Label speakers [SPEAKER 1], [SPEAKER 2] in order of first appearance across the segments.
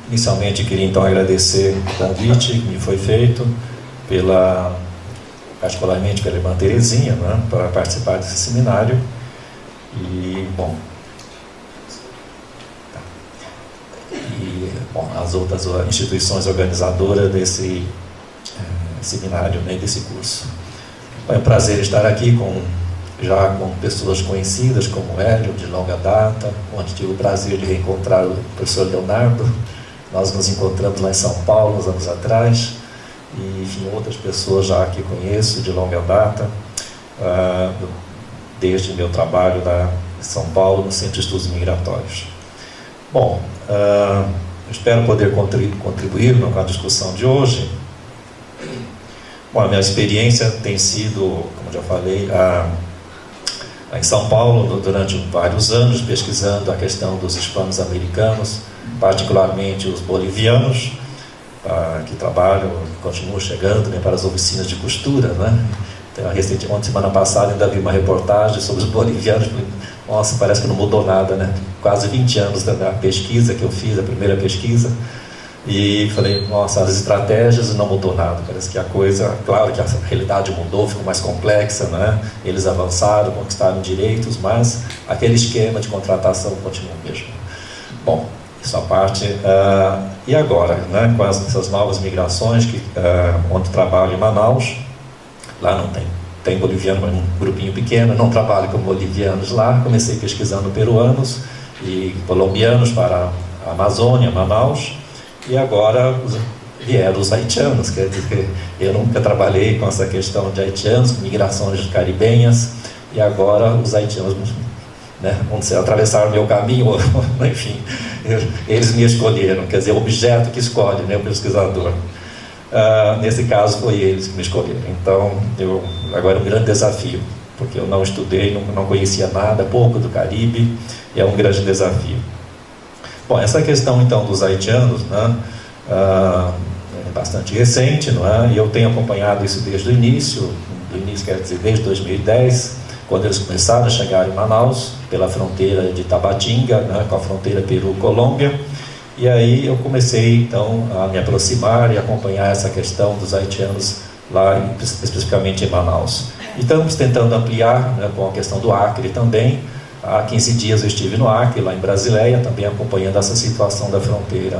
[SPEAKER 1] Inicialmente queria então agradecer o convite que me foi feito, particularmente pela irmã Terezinha, né, para participar desse seminário. E, as outras instituições organizadoras desse seminário, né, desse curso. É um prazer estar aqui já com pessoas conhecidas como o Hélio, de longa data, onde tive o prazer de reencontrar o professor Leonardo. Nós nos encontramos lá em São Paulo, uns anos atrás, e, enfim, outras pessoas já que conheço de longa data, desde meu trabalho lá em São Paulo, no Centro de Estudos Migratórios. Bom, espero poder contribuir com a discussão de hoje. Bom, a minha experiência tem sido, como já falei, em São Paulo durante vários anos, pesquisando a questão dos hispanos americanos, particularmente os bolivianos, que trabalham, continuam chegando, né, para as oficinas de costura, né? Então, semana passada ainda vi uma reportagem sobre os bolivianos. Nossa, parece que não mudou nada, né? Quase 20 anos da pesquisa que eu fiz, a primeira pesquisa, e falei, nossa, as estratégias não mudou nada. Parece que a coisa, claro que a realidade mudou, ficou mais complexa, né? Eles avançaram, conquistaram direitos, mas aquele esquema de contratação continua o mesmo. Bom, isso à parte. E agora, né, com essas novas migrações, onde trabalho em Manaus, lá não tem boliviano, mas um grupinho pequeno, não trabalho com bolivianos lá, comecei pesquisando peruanos e colombianos para a Amazônia, Manaus, e agora vieram os haitianos. Quer dizer que eu nunca trabalhei com essa questão de haitianos, migrações caribenhas, e agora os haitianos, né, onde atravessaram o meu caminho, enfim, eles me escolheram, quer dizer, o objeto que escolhe, né, o pesquisador. Nesse caso foi eles que me escolheram. Então, agora é um grande desafio, porque eu não estudei, não conhecia nada, pouco do Caribe, e é um grande desafio. Bom, essa questão então dos haitianos, né, é bastante recente, não é? E eu tenho acompanhado isso desde o início, quer dizer, desde 2010, quando eles começaram a chegar em Manaus, pela fronteira de Tabatinga, né, com a fronteira Peru-Colômbia. E aí eu comecei, então, a me aproximar e acompanhar essa questão dos haitianos lá, especificamente em Manaus. E estamos tentando ampliar, né, com a questão do Acre também. Há 15 dias eu estive no Acre, lá em Brasileia, também acompanhando essa situação da fronteira,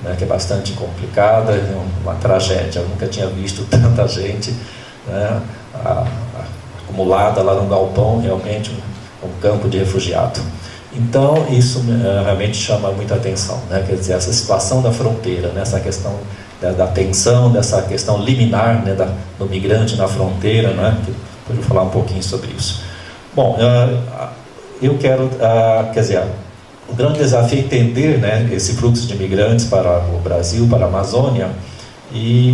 [SPEAKER 1] né, que é bastante complicada, é uma tragédia. Eu nunca tinha visto tanta gente, né, acumulada lá no galpão, realmente um campo de refugiado. Então, isso realmente chama muita atenção, né? Quer dizer, essa situação da fronteira, né? Essa questão da tensão, dessa questão liminar, né, do migrante na fronteira, né? Eu vou falar um pouquinho sobre isso. Bom, eu quero, quer dizer, o grande desafio é entender, né, esse fluxo de imigrantes para o Brasil, para a Amazônia,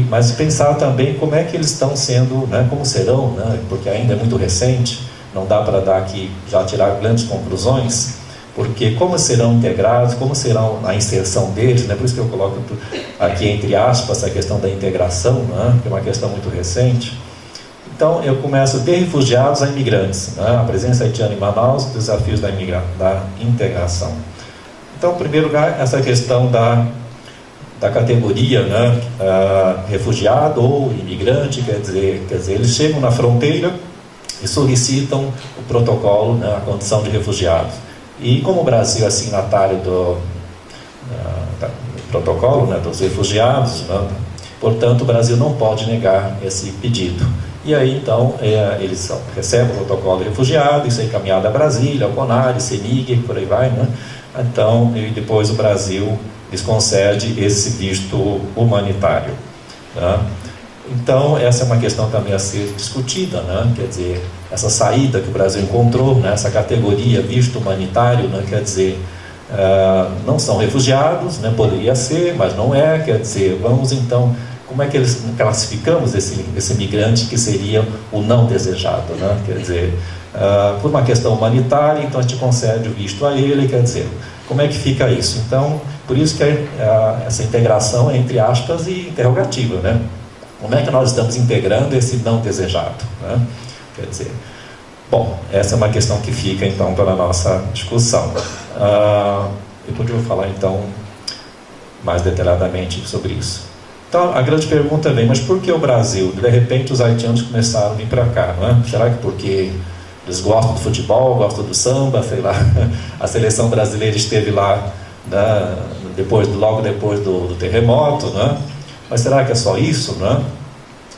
[SPEAKER 1] mas pensar também como é que eles estão sendo, né, como serão, né, porque ainda é muito recente, não dá para dar aqui, já tirar grandes conclusões, porque como serão integrados, como será a inserção deles, né? Por isso que eu coloco aqui entre aspas a questão da integração, né? Que é uma questão muito recente. Então eu começo de refugiados a imigrantes, né? A presença haitiana em Manaus, os desafios da integração. Então, em primeiro lugar, essa questão da categoria, né? Refugiado ou imigrante, quer dizer, eles chegam na fronteira e solicitam o protocolo, né? A condição de refugiados. E como o Brasil é signatário do protocolo, né, dos refugiados, né, portanto o Brasil não pode negar esse pedido. E aí então eles recebem o protocolo de refugiado, isso é encaminhado a Brasília, ao CONAR, CENIG, por aí vai, né? Então, e depois o Brasil lhes concede esse visto humanitário, né? Então, essa é uma questão também a ser discutida, né? Quer dizer, essa saída que o Brasil encontrou, né? Essa categoria visto humanitário, né? Quer dizer, não são refugiados, né? Poderia ser, mas não é. Quer dizer, vamos então, como é que eles classificamos esse migrante que seria o não desejado, né? Quer dizer, por uma questão humanitária, então a gente concede o visto a ele, quer dizer, como é que fica isso? Então, por isso que essa integração é entre aspas e interrogativa, né? Como é que nós estamos integrando esse não desejado, né? Quer dizer, bom, essa é uma questão que fica então para a nossa discussão. Eu poderia falar então mais detalhadamente sobre isso. Então, a grande pergunta vem, mas por que o Brasil? De repente, os haitianos começaram a vir para cá, não é? Será que porque eles gostam do futebol, gostam do samba, sei lá, a seleção brasileira esteve lá, né, logo depois do terremoto, né? Mas será que é só isso, né?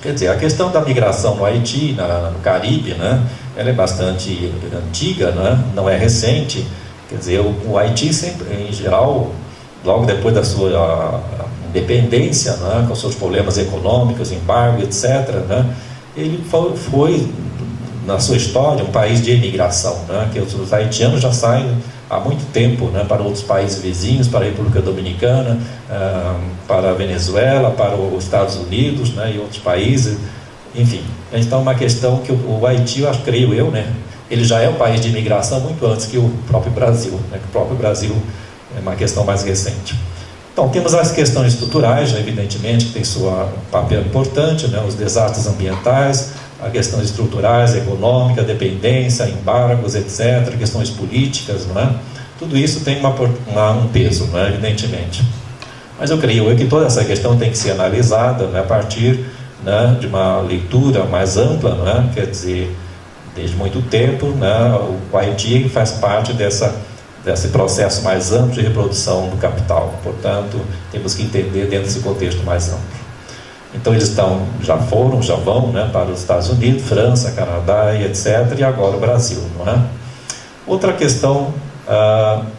[SPEAKER 1] Quer dizer, a questão da migração no Haiti, no Caribe, né, ela é bastante antiga, né, não é recente. Quer dizer, o Haiti sempre, em geral, logo depois da sua independência, né, com seus problemas econômicos, embargo, etc., né, ele foi, na sua história, um país de imigração, né, que os haitianos já saem há muito tempo, né, para outros países vizinhos, para a República Dominicana, para a Venezuela, para os Estados Unidos, né, e outros países, enfim. Então, uma questão que o Haiti, creio eu, né, ele já é um país de imigração muito antes que o próprio Brasil, né, que o próprio Brasil é uma questão mais recente. Então, temos as questões estruturais, né, evidentemente, que tem seu papel importante, né, os desastres ambientais, as questões estruturais, econômica, dependência, embargos, etc., questões políticas, não é? Tudo isso tem um peso, não é? Evidentemente. Mas eu creio que toda essa questão tem que ser analisada, né, a partir, né, de uma leitura mais ampla, não é? Quer dizer, desde muito tempo, né, o Haiti faz parte desse processo mais amplo de reprodução do capital. Portanto, temos que entender dentro desse contexto mais amplo. Então eles já vão, né, para os Estados Unidos, França, Canadá e etc., e agora o Brasil, não é? Outra questão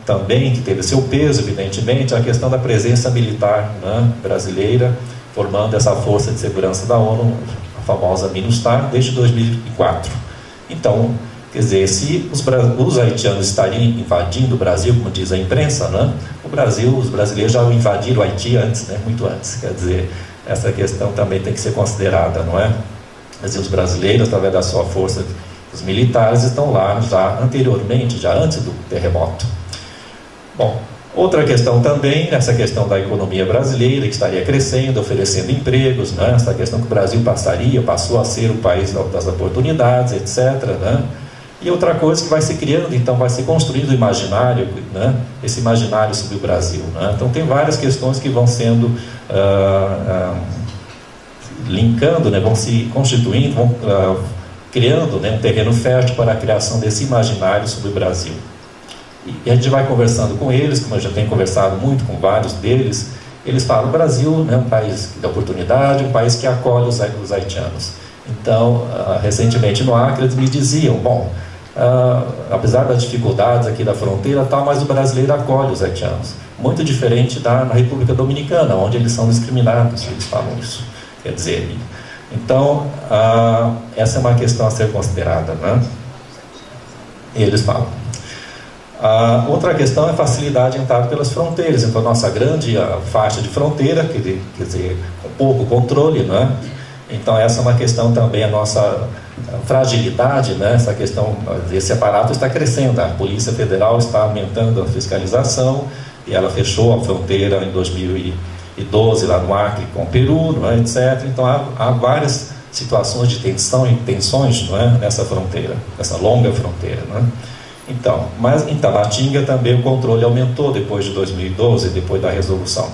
[SPEAKER 1] também que teve seu peso, evidentemente, é a questão da presença militar, né, brasileira, formando essa força de segurança da ONU, a famosa MINUSTAH, desde 2004. Então, quer dizer, se os haitianos estariam invadindo o Brasil, como diz a imprensa, né, os brasileiros já invadiram o Haiti antes, né, muito antes, quer dizer, essa questão também tem que ser considerada, não é? Quer dizer, os brasileiros, através da sua força, os militares, estão lá já anteriormente, já antes do terremoto. Bom, outra questão também, essa questão da economia brasileira, que estaria crescendo, oferecendo empregos, né? Essa questão que o Brasil passou a ser o país das oportunidades, etc., né? E outra coisa que vai se criando, então vai se construindo o imaginário, né? Esse imaginário sobre o Brasil, né? Então tem várias questões que vão sendo linkando, né? Vão se constituindo, vão criando, né, um terreno fértil para a criação desse imaginário sobre o Brasil. E a gente vai conversando com eles, como eu já tenho conversado muito com vários deles, eles falam: o Brasil, né, um país de oportunidade, um país que acolhe os haitianos. Então, recentemente no Acre, eles me diziam: bom, apesar das dificuldades aqui da fronteira, mas o brasileiro acolhe os haitianos. Muito diferente na República Dominicana, onde eles são discriminados, eles falam isso. Quer dizer, então, essa é uma questão a ser considerada, né? E eles falam. Outra questão é a facilidade de entrar pelas fronteiras. Então, nossa grande faixa de fronteira, quer dizer, com pouco controle, né? Então, essa é uma questão também, a nossa fragilidade, né? Essa questão, esse aparato está crescendo. A Polícia Federal está aumentando a fiscalização, e ela fechou a fronteira em 2012 lá no Acre com o Peru, não é, etc. Então há várias situações de tensão e tensões, não é, nessa fronteira, nessa longa fronteira, não é? Então, mas em Tabatinga também o controle aumentou depois de 2012, depois da resolução.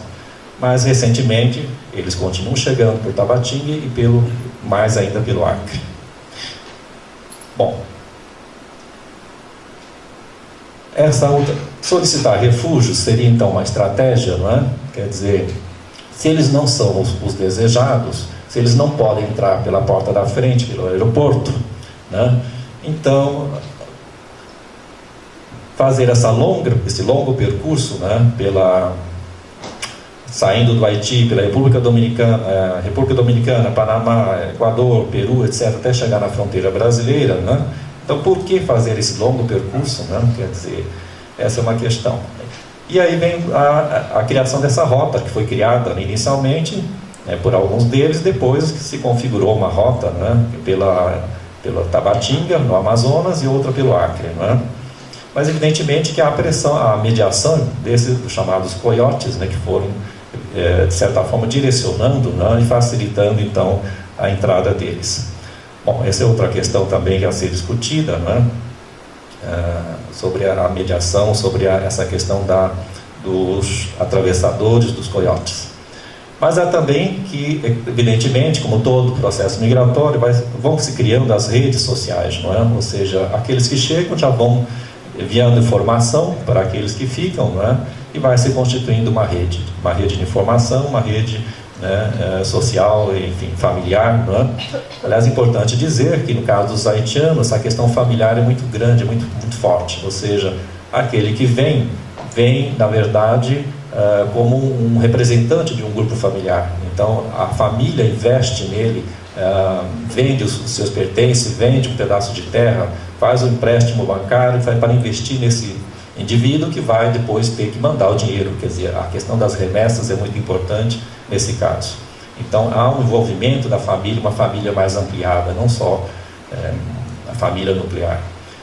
[SPEAKER 1] Mas recentemente eles continuam chegando por Tabatinga e mais ainda pelo Acre. Bom, solicitar refúgio seria então uma estratégia, não é? Quer dizer, se eles não são os desejados, se eles não podem entrar pela porta da frente, pelo aeroporto, né? Então, fazer esse longo percurso, né, saindo do Haiti, pela República Dominicana, Panamá, Equador, Peru, etc., até chegar na fronteira brasileira, né? Então, por que fazer esse longo percurso, né? Quer dizer, essa é uma questão. E aí vem a criação dessa rota, que foi criada inicialmente, né, por alguns deles, depois que se configurou uma rota, né, pela Tabatinga, no Amazonas, e outra pelo Acre, né? Mas evidentemente que há a mediação desses chamados coiotes, né, que foram, de certa forma, direcionando, né, e facilitando então a entrada deles. Bom, essa é outra questão também a ser discutida, né, sobre a mediação, sobre essa questão dos atravessadores, dos coiotes. Mas há também que, evidentemente, como todo processo migratório, vão se criando as redes sociais, não é? Ou seja, aqueles que chegam já vão enviando informação para aqueles que ficam, não é? E vai se constituindo uma rede de informação, uma rede, né, social, enfim, familiar, não é? Aliás, é importante dizer que no caso dos haitianos, a questão familiar é muito grande, muito forte, ou seja, aquele que vem, na verdade, como um representante de um grupo familiar. Então, a família investe nele, vende os seus pertences, vende um pedaço de terra, faz um empréstimo bancário para investir nesse indivíduo que vai depois ter que mandar o dinheiro. Quer dizer, a questão das remessas é muito importante nesse caso. Então, há um envolvimento da família, uma família mais ampliada, não só a família nuclear.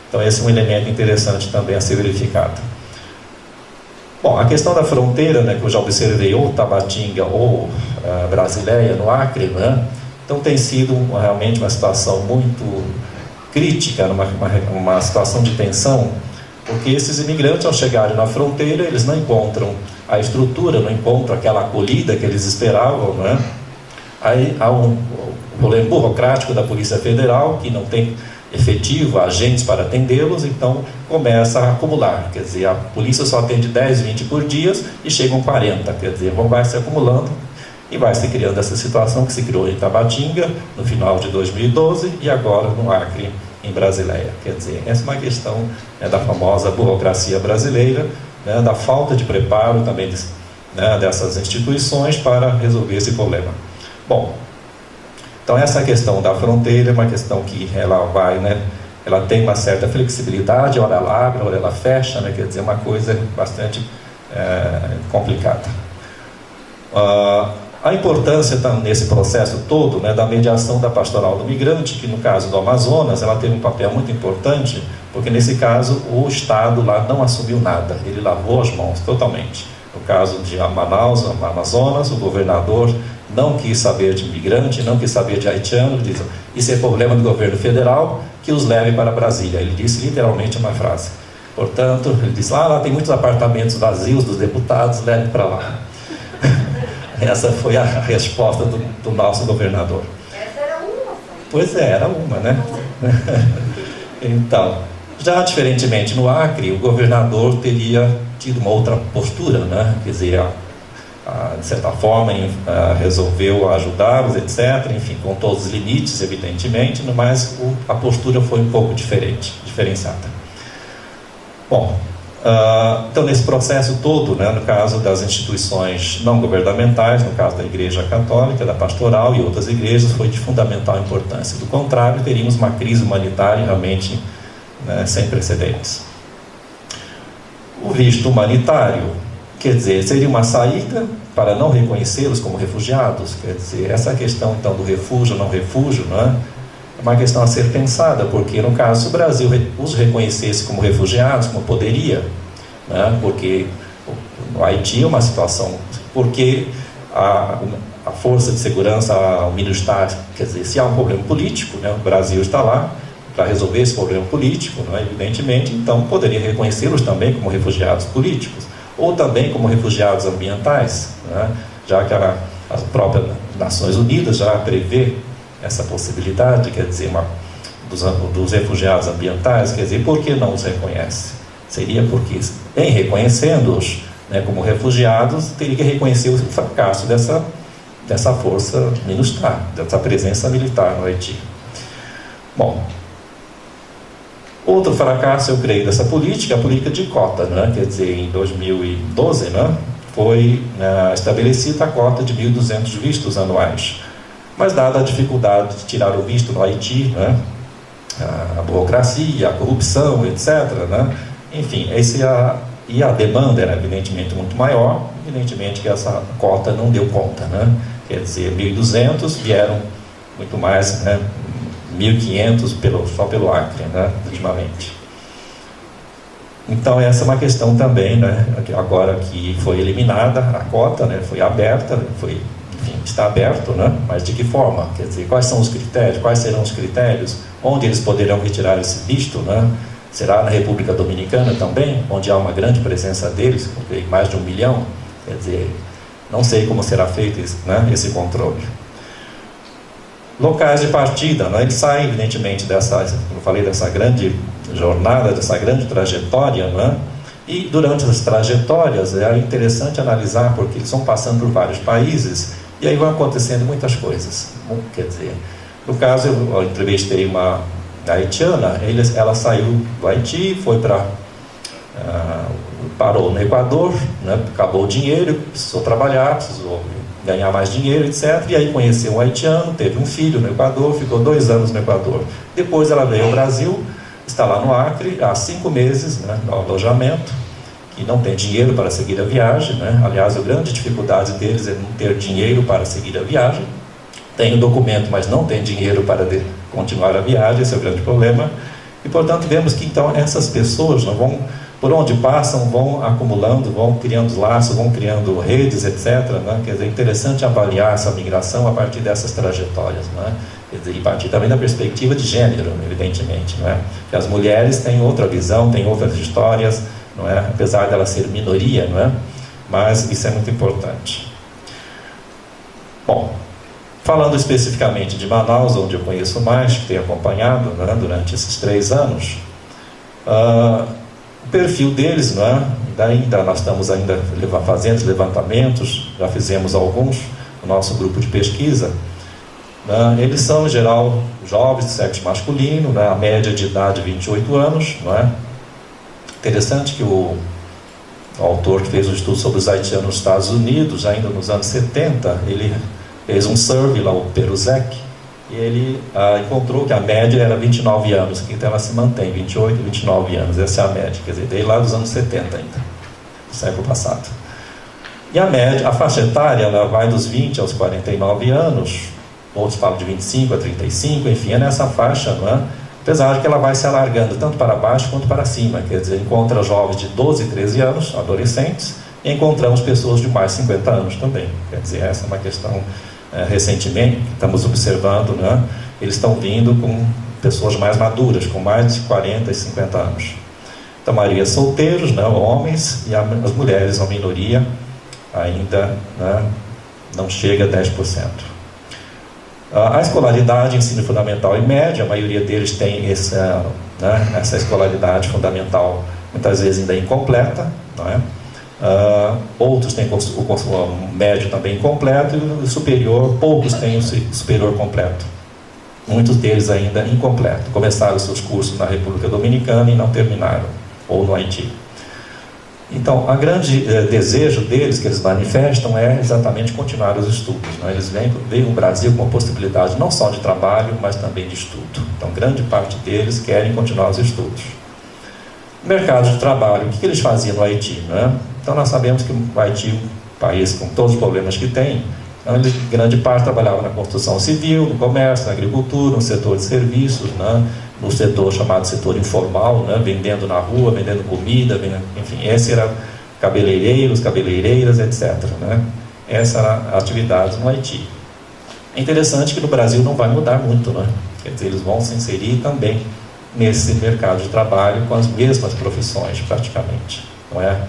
[SPEAKER 1] Então, esse é um elemento interessante também a ser verificado. Bom, a questão da fronteira, né, que eu já observei, ou Tabatinga ou Brasileia, no Acre, né? Então tem sido realmente uma situação muito crítica, uma situação de tensão, porque esses imigrantes, ao chegarem na fronteira, eles não encontram a estrutura, não encontram aquela acolhida que eles esperavam, né? Aí há um problema burocrático da Polícia Federal, que não tem efetivo, agentes para atendê-los, então começa a acumular, quer dizer, a polícia só atende 10, 20 por dia e chegam 40, quer dizer, vai se acumulando e vai se criando essa situação que se criou em Tabatinga no final de 2012 e agora no Acre, em Brasileia. Quer dizer, essa é uma questão, né, da famosa burocracia brasileira, né, da falta de preparo também dessas instituições para resolver esse problema. Bom, então essa questão da fronteira é uma questão que ela vai, né, ela tem uma certa flexibilidade, hora ela abre, hora ela fecha, né, quer dizer, uma coisa bastante complicada. A importância nesse processo todo, né, da mediação da pastoral do migrante, que no caso do Amazonas, ela teve um papel muito importante, porque nesse caso o Estado lá não assumiu nada, ele lavou as mãos totalmente. No caso de Manaus, Amazonas, o governador não quis saber de imigrante, não quis saber de haitiano, diz, isso é problema do governo federal, que os leve para Brasília. Ele disse literalmente uma frase. Portanto, ele disse, lá tem muitos apartamentos vazios dos deputados, leve para lá. Essa foi a resposta do nosso governador.
[SPEAKER 2] Essa era uma?
[SPEAKER 1] Pois é, era uma, né? Então, já diferentemente no Acre, o governador teria tido uma outra postura, né? Quer dizer, de certa forma, resolveu ajudá-los, etc. Enfim, com todos os limites, evidentemente, mas a postura foi um pouco diferenciada. Bom, então nesse processo todo, né, no caso das instituições não governamentais, no caso da Igreja Católica, da Pastoral e outras igrejas, foi de fundamental importância. Do contrário, teríamos uma crise humanitária realmente, né, sem precedentes. O visto humanitário, quer dizer, seria uma saída para não reconhecê-los como refugiados? Quer dizer, essa questão então do refúgio ou não refúgio, né, é uma questão a ser pensada, porque no caso, se o Brasil os reconhecesse como refugiados, como poderia, né, porque no Haiti é uma situação, porque a força de segurança, o MINUSTAH, quer dizer, se há um problema político, né, o Brasil está lá para resolver esse problema político, né, evidentemente, então poderia reconhecê-los também como refugiados políticos, ou também como refugiados ambientais, né, já que as próprias Nações Unidas já prevê essa possibilidade, quer dizer, dos refugiados ambientais, quer dizer, por que não os reconhece? Seria porque, em reconhecendo-os, né, como refugiados, teria que reconhecer o fracasso dessa força MINUSTAH, dessa presença militar no Haiti. Bom, outro fracasso, eu creio, dessa política, a política de cota, né? Quer dizer, em 2012, né, foi estabelecida a cota de 1.200 vistos anuais. Mas, dada a dificuldade de tirar o visto no Haiti, né, a burocracia, a corrupção, etc., né, enfim, e a demanda era evidentemente muito maior, evidentemente que essa cota não deu conta, né? Quer dizer, 1.200 vieram muito mais, né, 1.500 só pelo Acre, né, ultimamente. Então essa é uma questão também, né, agora que foi eliminada a cota, né, foi aberta, enfim, está aberto, né, mas de que forma? Quer dizer, quais são os critérios, quais serão os critérios, onde eles poderão retirar esse visto, né? Será na República Dominicana também, onde há uma grande presença deles, mais de 1 milhão? Quer dizer, não sei como será feito esse, né, esse controle. Locais de partida, né? Eles saem, evidentemente, como eu falei, dessa grande jornada, dessa grande trajetória, né? E durante as trajetórias é interessante analisar, porque eles vão passando por vários países e aí vão acontecendo muitas coisas. Quer dizer, no caso, eu entrevistei uma haitiana, ela saiu do Haiti, foi parou no Equador, né? Acabou o dinheiro, precisou trabalhar, precisou ganhar mais dinheiro, etc. E aí conheceu um haitiano, teve um filho no Equador, ficou 2 anos no Equador. Depois ela veio ao Brasil, está lá no Acre há 5 meses, né, no alojamento, que não tem dinheiro para seguir a viagem, né? Aliás, a grande dificuldade deles é não ter dinheiro para seguir a viagem. Tem o documento, mas não tem dinheiro para continuar a viagem, esse é o grande problema. E, portanto, vemos que, então, essas pessoas vão, por onde passam, vão acumulando, vão criando laços, vão criando redes, etc. Né? Quer dizer, é interessante avaliar essa migração a partir dessas trajetórias, né? Quer dizer, e partir também da perspectiva de gênero, evidentemente, não é? Que as mulheres têm outra visão, têm outras histórias, não é? Apesar dela ser minoria, não é? Mas isso é muito importante. Bom, falando especificamente de Manaus, onde eu conheço mais, que tenho acompanhado, né, durante esses 3 anos, o perfil deles, não é? Ainda nós estamos ainda fazendo levantamentos, já fizemos alguns no nosso grupo de pesquisa. Eles são, em geral, jovens de sexo masculino, né? A média de idade 28 anos, não é? Interessante que o autor que fez um estudo sobre os haitianos nos Estados Unidos, ainda nos anos 70, ele fez um survey lá, o Peruzek, e ele encontrou que a média era 29 anos, que então ela se mantém, 28, 29 anos, essa é a média, quer dizer, desde lá dos anos 70 ainda, do século passado. E a média, a faixa etária, ela vai dos 20 aos 49 anos, outros falam de 25 a 35, enfim, é nessa faixa, não é? Apesar de que ela vai se alargando tanto para baixo quanto para cima, quer dizer, encontra jovens de 12 e 13 anos, adolescentes, e encontramos pessoas de mais de 50 anos também. Quer dizer, essa é uma questão, recentemente, que estamos observando, né? Eles estão vindo com pessoas mais maduras, com mais de 40 e 50 anos. Então, a maioria solteiros, né? Homens, e as mulheres, a minoria, ainda, né? Não chega a 10%. A escolaridade, ensino fundamental e médio, a maioria deles tem essa escolaridade fundamental muitas vezes ainda incompleta, não é? Outros têm o médio também incompleto e o superior, poucos têm o superior completo. Muitos deles ainda incompleto. Começaram seus cursos na República Dominicana e não terminaram, ou no Haiti. Então, o grande desejo deles, que eles manifestam, é exatamente continuar os estudos, né? Eles veem o Brasil com uma possibilidade não só de trabalho, mas também de estudo. Então, grande parte deles querem continuar os estudos. Mercado de trabalho, o que eles faziam no Haiti, né? Então, nós sabemos que o Haiti, um país com todos os problemas que tem, então, eles, grande parte, trabalhava na construção civil, no comércio, na agricultura, no setor de serviços, né? No setor chamado setor informal, né? Vendendo na rua, vendendo comida, enfim, esse era cabeleireiros, cabeleireiras, etc. Né? Essa era a atividade no Haiti. É interessante que no Brasil não vai mudar muito, né? Quer dizer, eles vão se inserir também nesse mercado de trabalho com as mesmas profissões, praticamente, não é?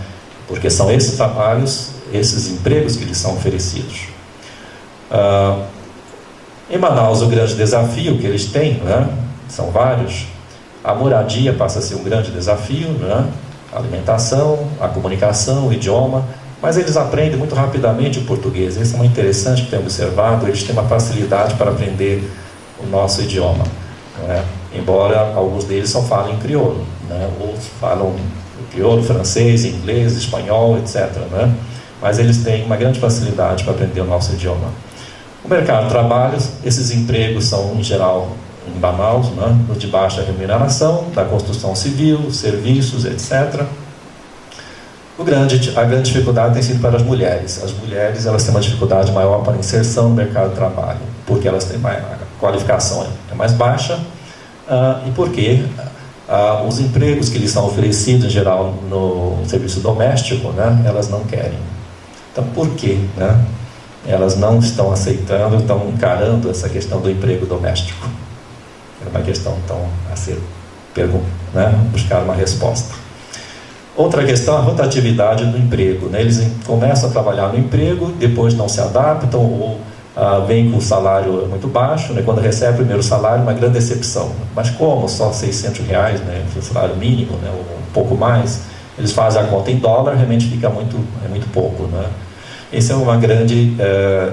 [SPEAKER 1] Porque são esses trabalhos, esses empregos que lhes são oferecidos. Em Manaus, o grande desafio que eles têm, né? São vários. A moradia passa a ser um grande desafio, né? A alimentação, a comunicação, o idioma, mas eles aprendem muito rapidamente o português. Isso é muito interessante que tenho observado. Eles têm uma facilidade para aprender o nosso idioma, né? Embora alguns deles só falem crioulo, né? Outros falam crioulo, francês, inglês, espanhol, etc. Né? Mas eles têm uma grande facilidade para aprender o nosso idioma. O mercado de trabalho, esses empregos são, em geral, em Manaus, né? De baixa remuneração, da construção civil, serviços, etc. A grande dificuldade tem sido para as mulheres. As mulheres, elas têm uma dificuldade maior para inserção no mercado de trabalho, porque elas têm a qualificação é mais baixa, e porque os empregos que lhes são oferecidos, em geral, no serviço doméstico, né? Elas não querem. Então, por quê, né? Elas não estão aceitando, estão encarando essa questão do emprego doméstico? É uma questão, então, a ser né, buscar uma resposta. Outra questão é a rotatividade do emprego, né? Eles começam a trabalhar no emprego, depois não se adaptam ou vêm com o salário muito baixo, né? Quando recebe o primeiro salário, uma grande decepção. Mas como só R$600, né, o salário mínimo, né, ou um pouco mais, eles fazem a conta em dólar, realmente fica muito pouco, né? Essa é uma grande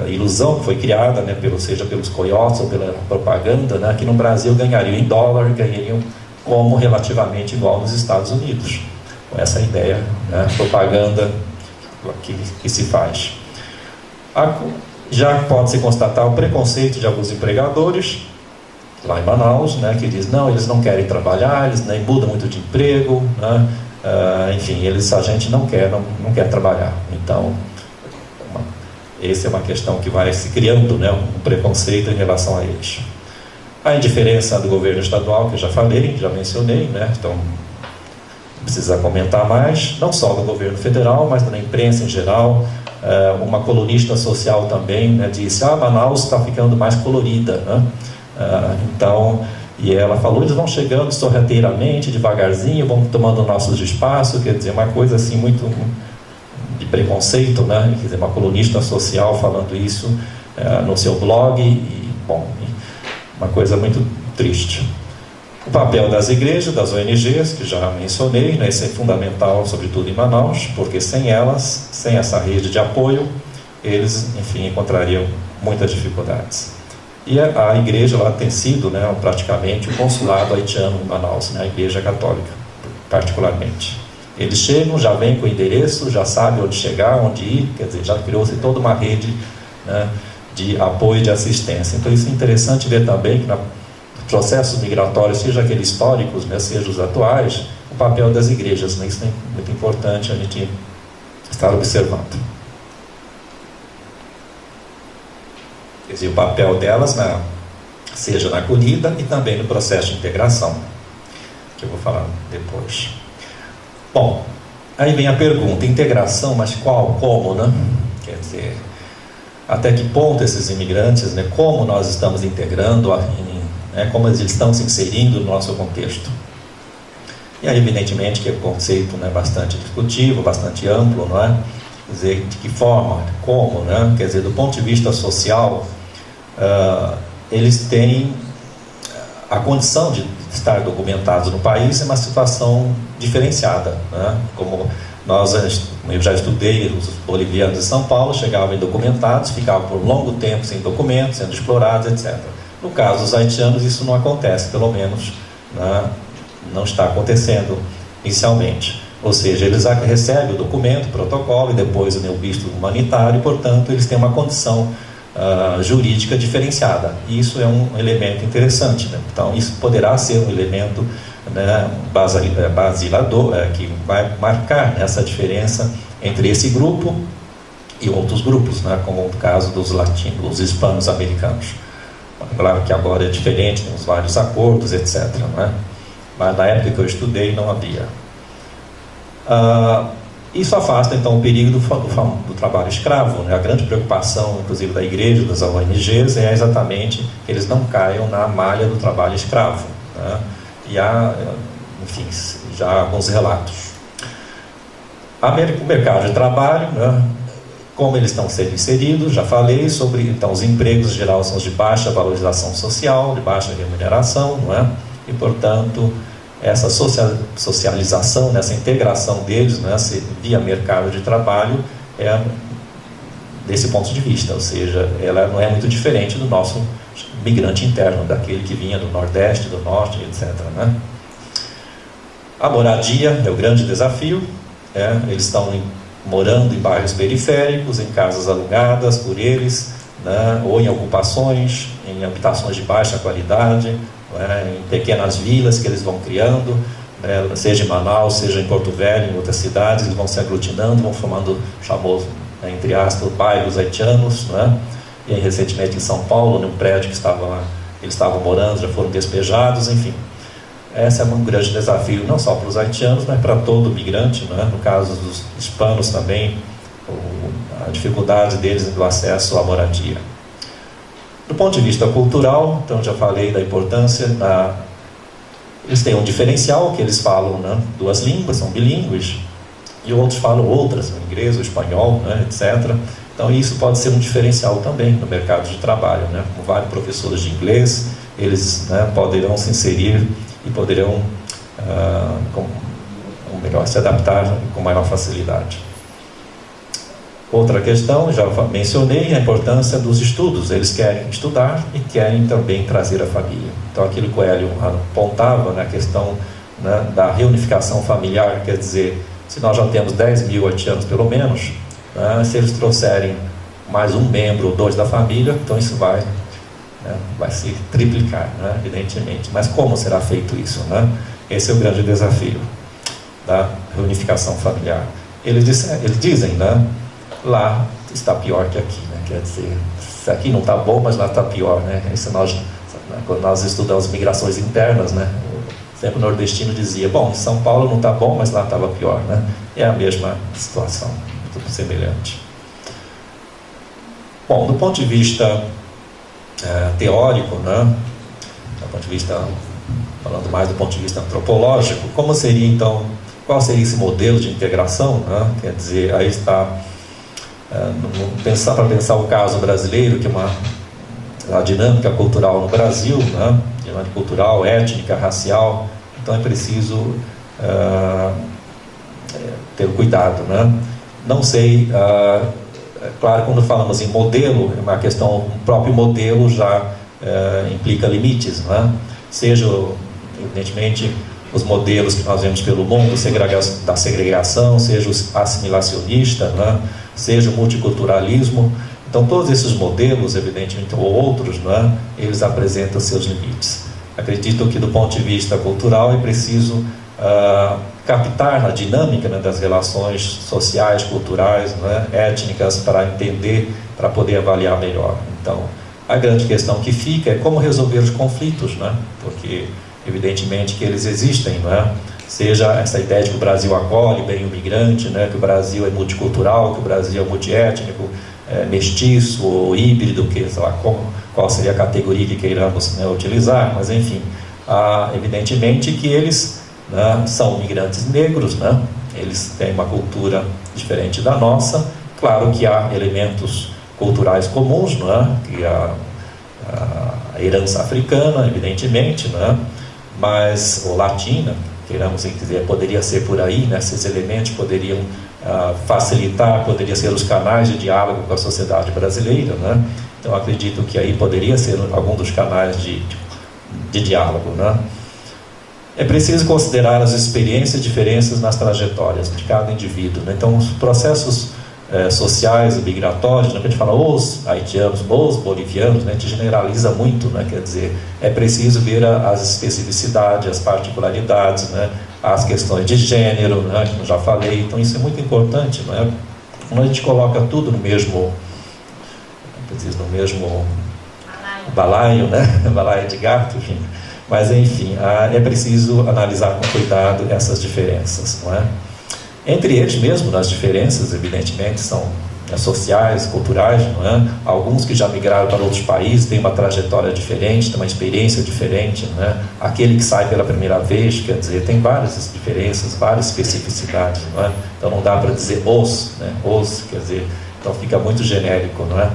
[SPEAKER 1] ilusão que foi criada, né, seja pelos coiotes ou pela propaganda, né, que no Brasil ganhariam em dólar, ganhariam como relativamente igual nos Estados Unidos. Com essa ideia, né, propaganda que se faz. Já pode-se constatar o preconceito de alguns empregadores, lá em Manaus, né, que diz, não, eles não querem trabalhar, eles nem mudam muito de emprego, né, enfim, a gente não quer trabalhar. Então, essa é uma questão que vai se criando, né, um preconceito em relação a eles. A indiferença do governo estadual, que eu já falei, já mencionei, né, então não precisa comentar mais, não só do governo federal, mas da imprensa em geral. Uma colunista social também, né, disse, Manaus está ficando mais colorida, né? E ela falou, eles vão chegando sorrateiramente, devagarzinho, vão tomando nossos espaços, quer dizer, uma coisa assim muito de preconceito, né? Quer dizer, uma colunista social falando isso no seu blog, uma coisa muito triste. O papel das igrejas, das ONGs, que já mencionei, né, isso é fundamental, sobretudo em Manaus, porque sem elas, sem essa rede de apoio, eles, enfim, encontrariam muitas dificuldades. E a igreja lá tem sido, né, praticamente o consulado haitiano em Manaus, né, a igreja católica, particularmente. Eles chegam, já vêm com o endereço, já sabem onde chegar, onde ir, quer dizer, já criou-se toda uma rede, né, de apoio e de assistência. Então isso é interessante ver também que processos migratórios, seja aqueles históricos, né, seja os atuais, o papel das igrejas, né, isso é muito importante a gente estar observando. Quer dizer, o papel delas, seja na acolhida e também no processo de integração, que eu vou falar depois. Bom, aí vem a pergunta, integração, mas como, né? Quer dizer, até que ponto esses imigrantes, né, como nós estamos integrando, como eles estão se inserindo no nosso contexto. E aí, evidentemente, que é um conceito, né, bastante discutível, bastante amplo, não é? Quer dizer, de que forma, como, né? Quer dizer, do ponto de vista social, eles têm a condição de estar documentados no país, é uma situação diferenciada, né? Como eu já estudei, os bolivianos de São Paulo chegavam indocumentados, ficavam por um longo tempo sem documentos, sendo explorados, etc. No caso dos haitianos, isso não acontece, pelo menos, né, não está acontecendo inicialmente. Ou seja, eles recebem o documento, o protocolo e depois o visto humanitário, e, portanto, eles têm uma condição jurídica diferenciada. E isso é um elemento interessante, né? Então, isso poderá ser um elemento, né, basilador, que vai marcar essa diferença entre esse grupo e outros grupos, né, como o caso dos latinos, os hispanos americanos. Claro que agora é diferente, temos vários acordos, etc., não é? Mas na época que eu estudei não havia. Isso afasta então o perigo do trabalho escravo, né? A grande preocupação, inclusive da igreja, das ONGs, é exatamente que eles não caiam na malha do trabalho escravo, né? E há, enfim, já há alguns relatos. O mercado de trabalho, né? Como eles estão sendo inseridos, já falei sobre, então, os empregos em geral são de baixa valorização social, de baixa remuneração, não é? E, portanto, essa socialização, essa integração deles, né, via mercado de trabalho, é desse ponto de vista, ou seja, ela não é muito diferente do nosso migrante interno, daquele que vinha do Nordeste, do Norte, etc., né? A moradia é o grande desafio, eles estão morando em bairros periféricos, em casas alugadas por eles, né, ou em ocupações, em habitações de baixa qualidade, né, em pequenas vilas que eles vão criando, né, seja em Manaus, seja em Porto Velho, em outras cidades, eles vão se aglutinando, vão formando, chamou, né, entre aspas, bairros haitianos, né, e aí, recentemente em São Paulo, num prédio que eles estavam morando, já foram despejados, enfim. Esse é um grande desafio, não só para os haitianos, mas para todo migrante, né? No caso dos hispanos também, a dificuldade deles do acesso à moradia. Do ponto de vista cultural, então já falei da importância Eles têm um diferencial, que eles falam, né, 2 línguas, são bilíngues, e outros falam outras, o inglês, o espanhol, né, etc. Então isso pode ser um diferencial também no mercado de trabalho, né? Como vários professores de inglês, eles, né, poderão se inserir e poderão melhor se adaptar com maior facilidade. Outra questão, já mencionei, a importância dos estudos. Eles querem estudar e querem também trazer a família. Então aquilo que o Hélio apontava na questão, né, da reunificação familiar, quer dizer, se nós já temos 10.000 haitianos pelo menos, né, se eles trouxerem mais um membro ou 2 da família, então isso vai se triplicar, né, evidentemente. Mas como será feito isso, né? Esse é o grande desafio da reunificação familiar. Eles dizem, né, lá está pior que aqui, né? Quer dizer, se aqui não está bom, mas lá está pior, né? Isso quando nós estudamos migrações internas, né, sempre o nordestino dizia, bom, em São Paulo não está bom, mas lá estava pior, né? É a mesma situação, muito semelhante. Bom, do ponto de vista teórico, né, do ponto de vista, falando mais do ponto de vista antropológico, como seria então, qual seria esse modelo de integração, né? Quer dizer, aí está para pensar o caso brasileiro, que é a dinâmica cultural no Brasil, né? Dinâmica cultural, étnica, racial. Então é preciso ter cuidado, né? Não sei, claro, quando falamos em modelo, é uma questão, o próprio modelo já implica limites, né? Seja, evidentemente, os modelos que nós vemos pelo mundo, da segregação, seja o assimilacionista, né? Seja o multiculturalismo. Então todos esses modelos, evidentemente, ou outros, né, eles apresentam seus limites. Acredito que do ponto de vista cultural é preciso captar na dinâmica, né, das relações sociais, culturais, né, étnicas, para entender, para poder avaliar melhor. Então a grande questão que fica é como resolver os conflitos, né? Porque evidentemente que eles existem, não é? Seja essa ideia de que o Brasil acolhe bem o migrante, né? Que o Brasil é multicultural, que o Brasil é multiétnico, mestiço ou híbrido, que sei lá, qual seria a categoria que queiramos, né, utilizar, mas enfim, evidentemente que eles, né, são migrantes negros, né? Eles têm uma cultura diferente da nossa. Claro que há elementos culturais comuns, não é? Que a herança africana, evidentemente, não é? Mas, ou latina, queiramos dizer, poderia ser por aí, né? Esses elementos poderiam facilitar, poderiam ser os canais de diálogo com a sociedade brasileira, né? Então acredito que aí poderia ser algum dos canais de diálogo, né? É preciso considerar as experiências e diferenças nas trajetórias de cada indivíduo, né? Então os processos sociais e migratórios, né? A gente fala os haitianos, os bolivianos, né? A gente generaliza muito, né? Quer dizer, é preciso ver as especificidades, as particularidades, né? As questões de gênero, né? Como já falei. Então isso é muito importante, né? Quando a gente coloca tudo no mesmo balaio, né? Balaio de gato, enfim. Mas enfim, é preciso analisar com cuidado essas diferenças, não é? Entre eles mesmo, as diferenças, evidentemente, são sociais, culturais, não é? Alguns que já migraram para outros países têm uma trajetória diferente, têm uma experiência diferente, não é? Aquele que sai pela primeira vez, quer dizer, tem várias diferenças, várias especificidades, não é? Então não dá para dizer né? Os, quer dizer, então fica muito genérico, não é?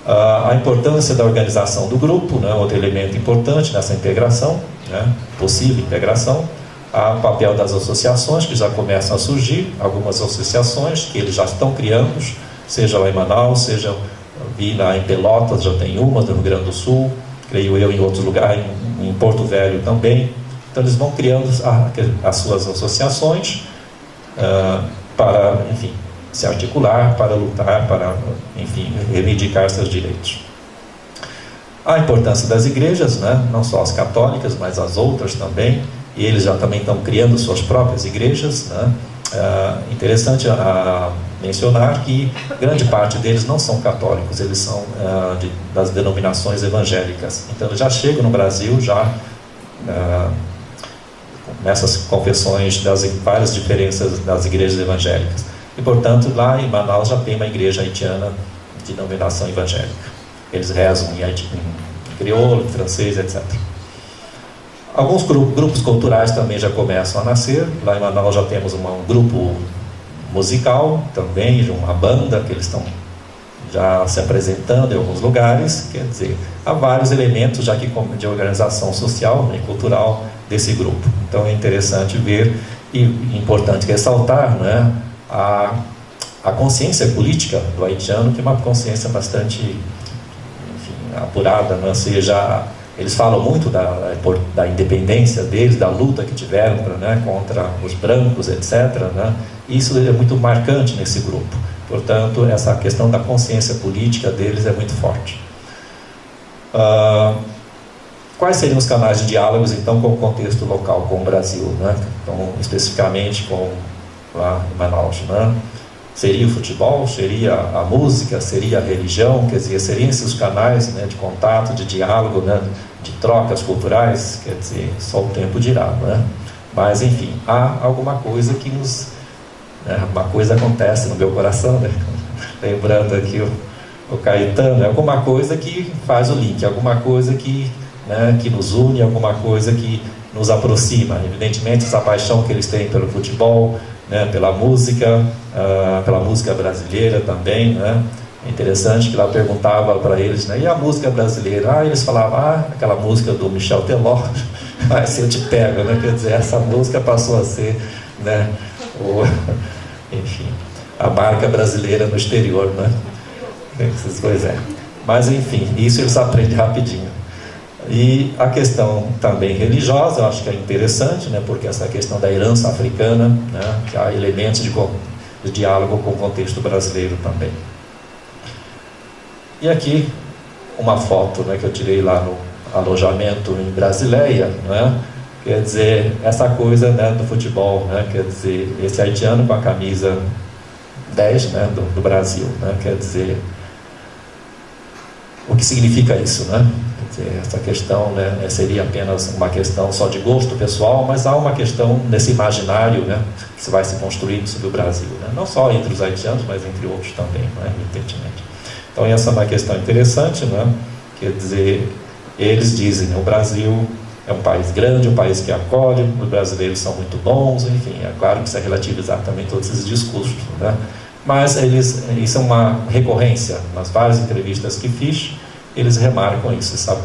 [SPEAKER 1] A importância da organização do grupo, né? Outro elemento importante nessa integração, né? Possível integração. Há o papel das associações que já começam a surgir, algumas associações que eles já estão criando, seja lá em Manaus, seja em Pelotas, já tem uma, no Rio Grande do Sul, creio eu em outros lugares, em Porto Velho também. Então eles vão criando as suas associações para, enfim, se articular, para lutar, para, enfim, reivindicar seus direitos. A importância das igrejas, né? Não só as católicas, mas as outras também. E eles já também estão criando suas próprias igrejas, né? Interessante mencionar que grande parte deles não são católicos, eles são das denominações evangélicas. Então eles já chegam no Brasil já nessas confessões das várias diferenças das igrejas evangélicas. E portanto lá em Manaus já tem uma igreja haitiana de denominação evangélica. Eles rezam em crioulo, em francês, etc. Alguns grupos culturais também já começam a nascer. Lá em Manaus já temos um grupo musical também, uma banda que eles estão já se apresentando em alguns lugares. Quer dizer, há vários elementos já que de organização social e cultural desse grupo. Então é interessante ver e importante ressaltar, né, a consciência política do haitiano, que é uma consciência bastante, enfim, apurada, né? Ou seja, eles falam muito da independência deles, da luta que tiveram, né, contra os brancos, etc., né? Isso é muito marcante nesse grupo. Portanto, essa questão da consciência política deles é muito forte. Quais seriam os canais de diálogos, então, com o contexto local, com o Brasil, né? Então, especificamente com lá em Manaus, né? Seria o futebol, seria a música, seria a religião, quer dizer, seriam esses os canais, né, de contato, de diálogo, né, de trocas culturais, quer dizer, só o tempo dirá, né? Mas, enfim, há alguma coisa que nos... né, uma coisa acontece no meu coração, né? Lembrando aqui o Caetano, é alguma coisa que faz o link, alguma coisa que, né, que nos une, alguma coisa que nos aproxima. Evidentemente, essa paixão que eles têm pelo futebol, né, pela música brasileira também, né? É interessante que lá perguntava para eles, né, e a música brasileira? Eles falavam, aquela música do Michel Teló, se eu te pego, né? Quer dizer, essa música passou a ser, né, enfim, a marca brasileira no exterior, né? Essas coisas Mas, enfim, isso eles aprendem rapidinho. E a questão também religiosa, eu acho que é interessante, né, porque essa questão da herança africana, né, que há elementos de diálogo com o contexto brasileiro também. E aqui uma foto, né, que eu tirei lá no alojamento em Brasileia, né, quer dizer, essa coisa, né, do futebol, né, quer dizer, esse haitiano com a camisa 10, né, do Brasil, né, quer dizer, o que significa isso, né? Quer dizer, essa questão, né, seria apenas uma questão só de gosto pessoal, mas há uma questão nesse imaginário, né, que se vai se construindo sobre o Brasil, né? Não só entre os haitianos, mas entre outros também, né, evidentemente. Então essa é uma questão interessante, né? Quer dizer, eles dizem, o Brasil é um país grande, um país que acolhe, os brasileiros são muito bons, enfim, é claro que precisa relativizar também todos esses discursos, né? Mas isso é uma recorrência. Nas várias entrevistas que fiz, eles remarcam isso, sabe?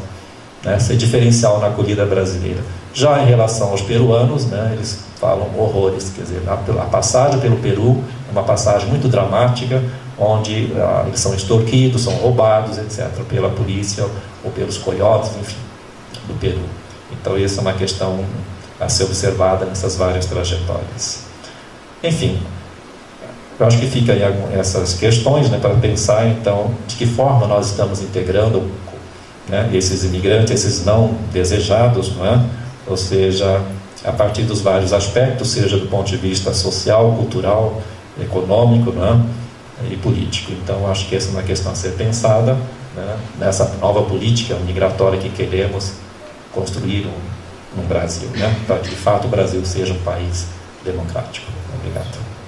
[SPEAKER 1] Né? Esse diferencial na acolhida brasileira. Já em relação aos peruanos, né, eles falam horrores, quer dizer, a passagem pelo Peru é uma passagem muito dramática, onde eles são extorquidos, são roubados, etc., pela polícia ou pelos coiotes, enfim, do Peru. Então, essa é uma questão a ser observada nessas várias trajetórias. Enfim, eu acho que fica aí essas questões, né, para pensar, então, de que forma nós estamos integrando, né, esses imigrantes, esses não desejados, não é? Ou seja, a partir dos vários aspectos, seja do ponto de vista social, cultural, econômico, não é? E político. Então, acho que essa é uma questão a ser pensada, né, nessa nova política migratória que queremos construir no Brasil, né, para que de fato o Brasil seja um país democrático. Obrigado.